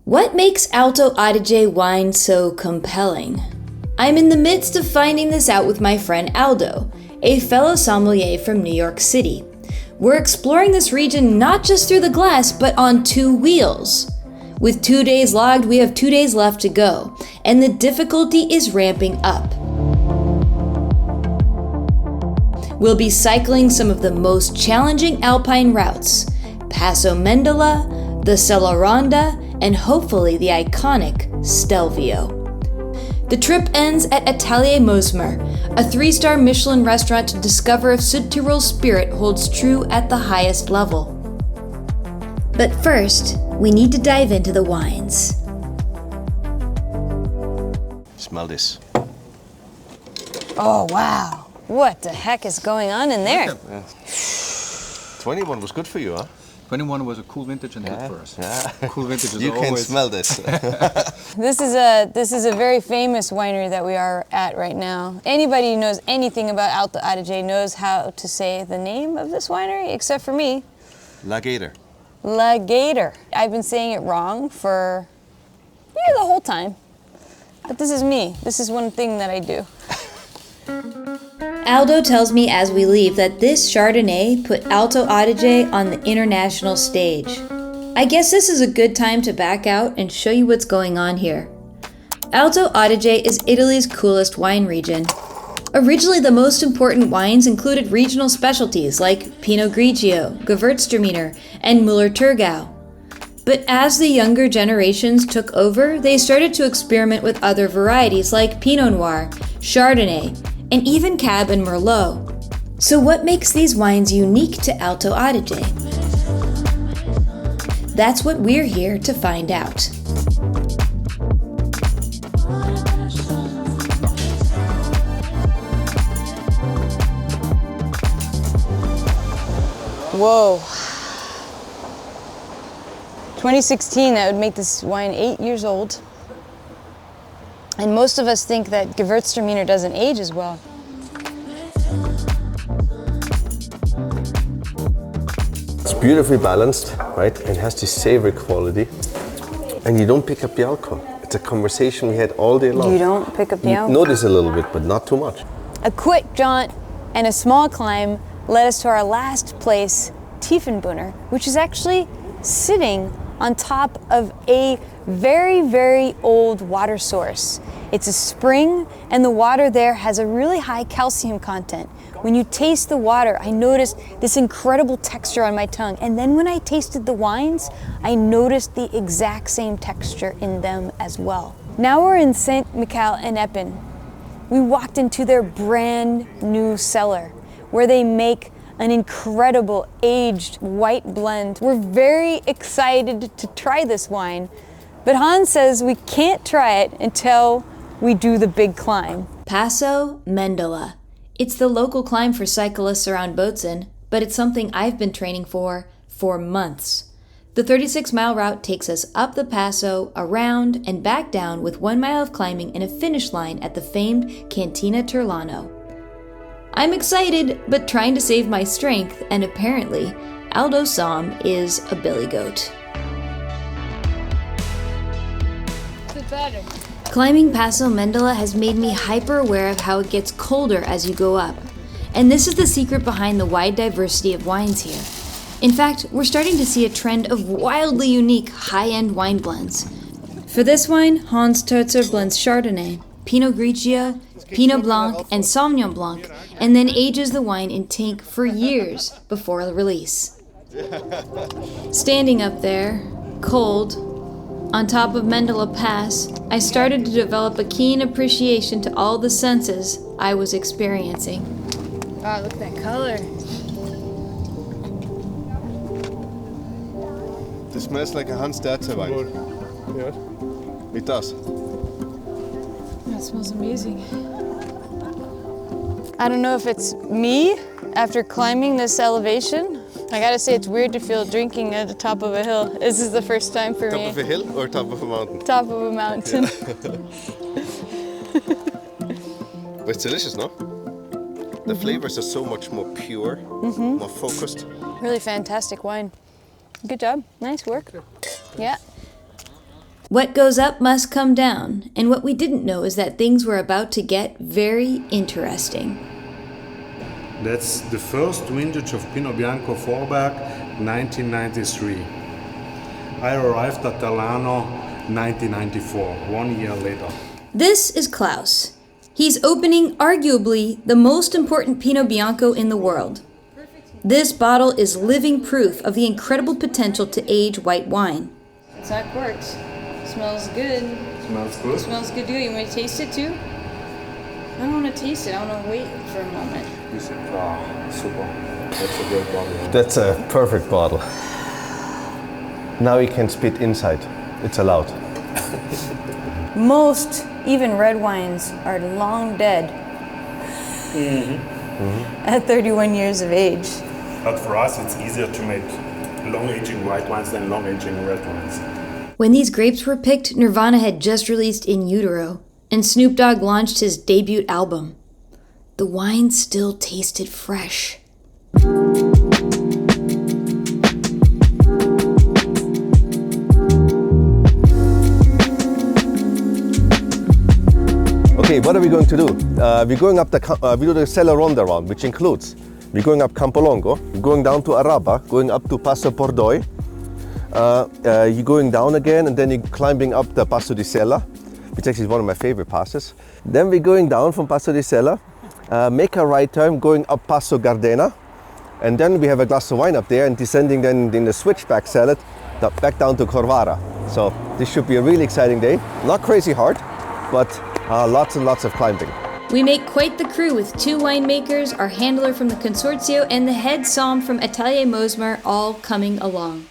What makes Alto Adige wine so compelling? I'm in the midst of finding this out with my friend Aldo, a fellow sommelier from New York City. We're exploring this region not just through the glass, but on two wheels. With 2 days logged, we have 2 days left to go, and the difficulty is ramping up. We'll be cycling some of the most challenging alpine routes: Passo Mendola, the Selleronda, and hopefully the iconic Stelvio. The trip ends at Atelier Moessmer, a 3-star Michelin restaurant to discover if Südtirol spirit holds true at the highest level. But first, we need to dive into the wines. Smell this. Oh, wow. What the heck is going on in there? Yeah. 21 was good for you, huh? 21 was a cool vintage and good for us. Yeah. Cool vintage is you always... can smell this. This is a very famous winery that we are at right now. Anybody who knows anything about Alto Adige knows how to say the name of this winery, except for me. La Gator. La Gator. I've been saying it wrong for the whole time. But this is me. This is one thing that I do. Aldo tells me as we leave that this Chardonnay put Alto Adige on the international stage. I guess this is a good time to back out and show you what's going on here. Alto Adige is Italy's coolest wine region. Originally, the most important wines included regional specialties like Pinot Grigio, Gewürztraminer, and Müller-Thurgau. But as the younger generations took over, they started to experiment with other varieties like Pinot Noir, Chardonnay, and even Cab and Merlot. So what makes these wines unique to Alto Adige? That's what we're here to find out. Whoa. 2016, that would make this wine 8 years old. And most of us think that Gewürztraminer doesn't age as well. It's beautifully balanced, right? It has this savory quality. And you don't pick up the alcohol. It's a conversation we had all day long. You don't pick up the alcohol? Notice a little bit, but not too much. A quick jaunt and a small climb led us to our last place, Tiefenbrunner, which is actually sitting on top of a very, very old water source. It's a spring, and the water there has a really high calcium content. When you taste the water, I noticed this incredible texture on my tongue. And then when I tasted the wines, I noticed the exact same texture in them as well. Now we're in Saint Michael and Eppen. We walked into their brand new cellar, where they make an incredible aged white blend. We're very excited to try this wine, but Hans says we can't try it until we do the big climb. Passo Mendola. It's the local climb for cyclists around Bozen, but it's something I've been training for months. The 36-mile route takes us up the Passo, around, and back down with 1 mile of climbing and a finish line at the famed Cantina Turlano. I'm excited, but trying to save my strength, and apparently, Aldo Sohm is a billy goat. Better. Climbing Passo Mendola has made me hyper aware of how it gets colder as you go up. And this is the secret behind the wide diversity of wines here. In fact, we're starting to see a trend of wildly unique high-end wine blends. For this wine, Hans Terzer blends Chardonnay, Pinot Grigio, Pinot Blanc, and Sauvignon Blanc, and then ages the wine in tank for years before release. Standing up there, cold, on top of Mendola Pass, I started to develop a keen appreciation to all the senses I was experiencing. Wow, look at that color. This smells like a Hans Terzer wine. Yeah. It does. That smells amazing. I don't know if it's me after climbing this elevation. I gotta say, it's weird to feel drinking at the top of a hill. This is the first time for me. Top of a hill or top of a mountain? Top of a mountain. But it's delicious, no? The flavors are so much more pure, more focused. Really fantastic wine. Good job. Nice work. Yeah. What goes up must come down, and what we didn't know is that things were about to get very interesting. That's the first vintage of Pinot Bianco Vorberg, 1993. I arrived at Delano 1994, 1 year later. This is Klaus. He's opening arguably the most important Pinot Bianco in the world. This bottle is living proof of the incredible potential to age white wine. It's not corked. Smells good. Smells good? Smells good. You want me to taste it too? I don't want to taste it. I want to wait for a moment. You said, super. That's a great bottle. That's a perfect bottle. Now you can spit inside. It's allowed. Most, even red wines, are long dead at 31 years of age. But for us, it's easier to make long-aging white wines than long-aging red wines. When these grapes were picked, Nirvana had just released In Utero, and Snoop Dogg launched his debut album. The wine still tasted fresh. Okay, what are we going to do? We're going up we do the Selleronda round, which includes we're going up Campolongo, we're going down to Araba, going up to Passo Pordoi. You're going down again, and then you're climbing up the Passo di Sella, which actually is one of my favorite passes. Then we're going down from Passo di Sella, make a right turn, going up Passo Gardena, and then we have a glass of wine up there, and descending then in the switchback salad back down to Corvara. So this should be a really exciting day. Not crazy hard, but lots and lots of climbing. We make quite the crew with 2 winemakers, our handler from the Consorzio, and the head somm from Atelier Moessmer all coming along.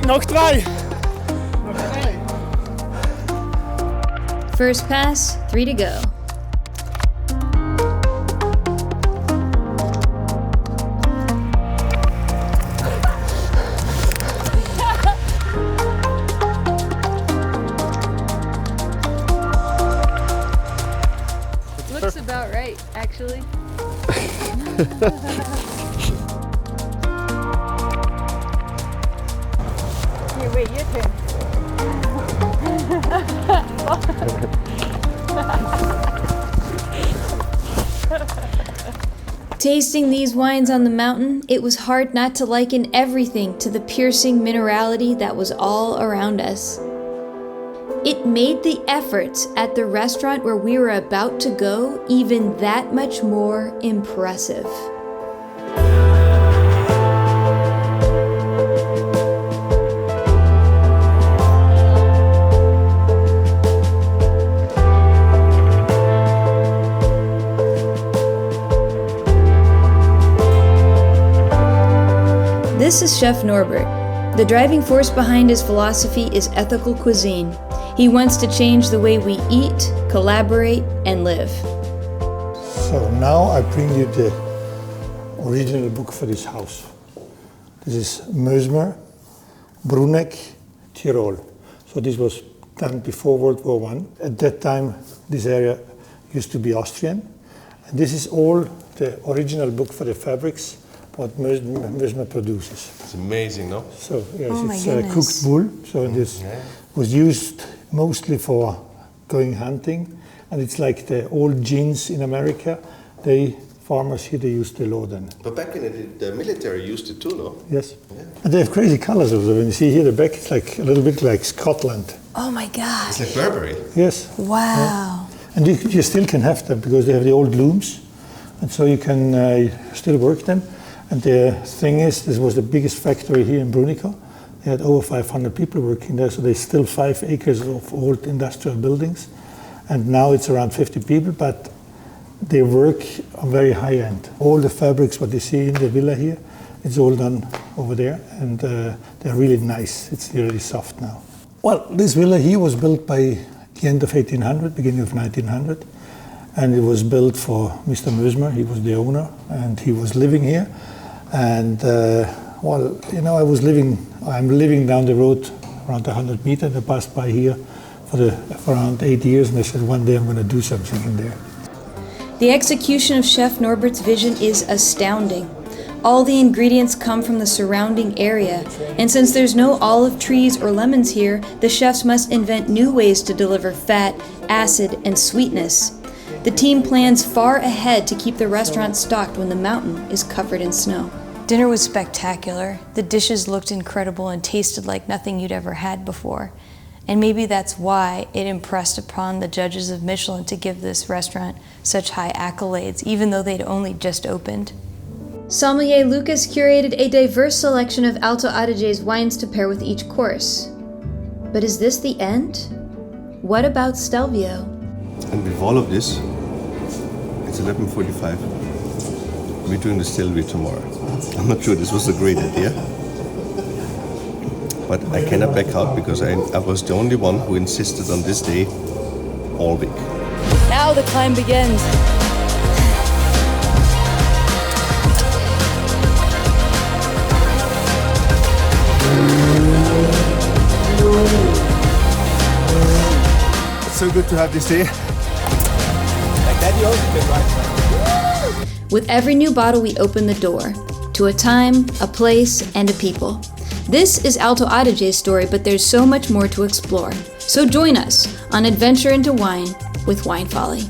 Noch drei! First pass, 3 to go. Looks about right, actually. Here, wait, your turn. Tasting these wines on the mountain, it was hard not to liken everything to the piercing minerality that was all around us. It made the efforts at the restaurant where we were about to go even that much more impressive. This is Chef Norbert. The driving force behind his philosophy is ethical cuisine. He wants to change the way we eat, collaborate, and live. So now I bring you the original book for this house. This is Moessmer, Bruneck, Tirol. So this was done before World War I. At that time, this area used to be Austrian. And this is all the original book for the fabrics what Moessmer produces. It's amazing, no? So yes, Oh it's goodness. cooked wool. So this was used mostly for going hunting, and it's like the old jeans in America. Farmers here, they used the Loden. But back in the military used it too, no? Yes. Yeah. And they have crazy colors of them. When you see here, the back is like a little bit like Scotland. Oh my God. It's like Burberry. Yes. Wow. Yeah. And you still can have them because they have the old looms, and so you can still work them. And the thing is, this was the biggest factory here in Brunico. They had over 500 people working there, so there's still 5 acres of old industrial buildings. And now it's around 50 people, but they work on very high end. All the fabrics, what you see in the villa here, it's all done over there, and they're really nice. It's really soft now. Well, this villa here was built by the end of 1800, beginning of 1900. And it was built for Mr. Moessmer. He was the owner, and he was living here. And well, you know, I'm living down the road around 100 meters. And I passed by here for around 8 years, and I said one day I'm going to do something in there. The execution of Chef Norbert's vision is astounding. All the ingredients come from the surrounding area, and since there's no olive trees or lemons here, the chefs must invent new ways to deliver fat, acid, and sweetness. The team plans far ahead to keep the restaurant stocked when the mountain is covered in snow. Dinner was spectacular. The dishes looked incredible and tasted like nothing you'd ever had before. And maybe that's why it impressed upon the judges of Michelin to give this restaurant such high accolades, even though they'd only just opened. Sommelier Lucas curated a diverse selection of Alto Adige's wines to pair with each course. But is this the end? What about Stelvio? And with all of this, it's 11:45. We're doing the Stelvio tomorrow. I'm not sure this was a great idea. But I cannot back out because I was the only one who insisted on this day all week. Now the climb begins. It's so good to have this day. Like that, you also can ride. With every new bottle, we open the door to a time, a place, and a people. This is Alto Adige's story, but there's so much more to explore. So join us on Adventure into Wine with Wine Folly.